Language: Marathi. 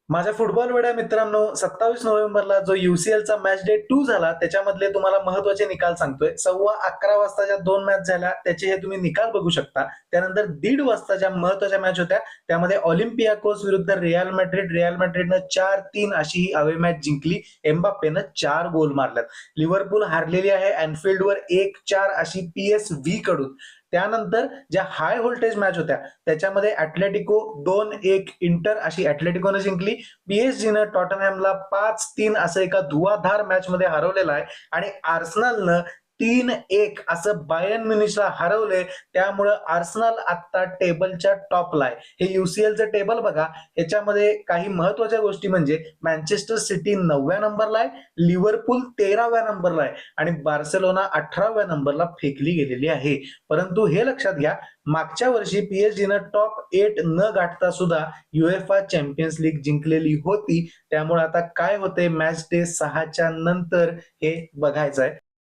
माझ्या फुटबॉल वेड्या मित्रांनो, 27 नोव्हेंबरला जो UCLचा मॅच डे 2 झाला, त्याच्यामधले तुम्हाला महत्त्वाचे निकाल सांगतोय. 11:15 वाजता ज्या 2 मॅच झाल्या, त्याचे हे तुम्ही निकाल बघू शकता. त्यानंतर 1:30 वाजता ज्या महत्त्वाच्या मॅच होत्या, त्यामध्ये ऑलिम्पियाकोस विरुद्ध रिअल मॅड्रिड. रिअल मॅड्रिडनं 4-3 अशी ही अवे मॅच जिंकली. एम्बाप्पेनं 4 गोल मारल्यात. लिव्हरपूल हारलेली आहे अँफिल्डवर 1-4 अशी PSV कडून. त्यानंतर ज्या हाय व्होल्टेज मॅच होत्या, त्याच्यामध्ये ॲटलेटिको 2-1 इंटर अशी ॲटलेटिकोनं जिंकली. PSG नं टॉटनहॅमला 5-3 असं एका धुवाधार मॅचमध्ये हरवलेलं आहे आणि आर्सेनलनं 3-1 असं बायर्न म्युनिचला हरवलंय. त्यामुळं आर्सेनल आता टेबलच्या टॉपला आहे. हे UCLचं टेबल बघा. याच्यामध्ये काही महत्त्वाच्या गोष्टी म्हणजे मँचेस्टर सिटी 9व्या नंबरला आहे, लिव्हरपूल 13व्या नंबरला आहे आणि बार्सेलोना 18व्या नंबरला फेकली गेलेली आहे. परंतु हे लक्षात घ्या, मागच्या वर्षी PSG टॉप 8 न गाठता सुद्धा UEFA चॅम्पियन्स लीग जिंकलेली होती. त्यामुळे आता काय होते मॅच डे 6च्या नंतर हे बघायचं आहे.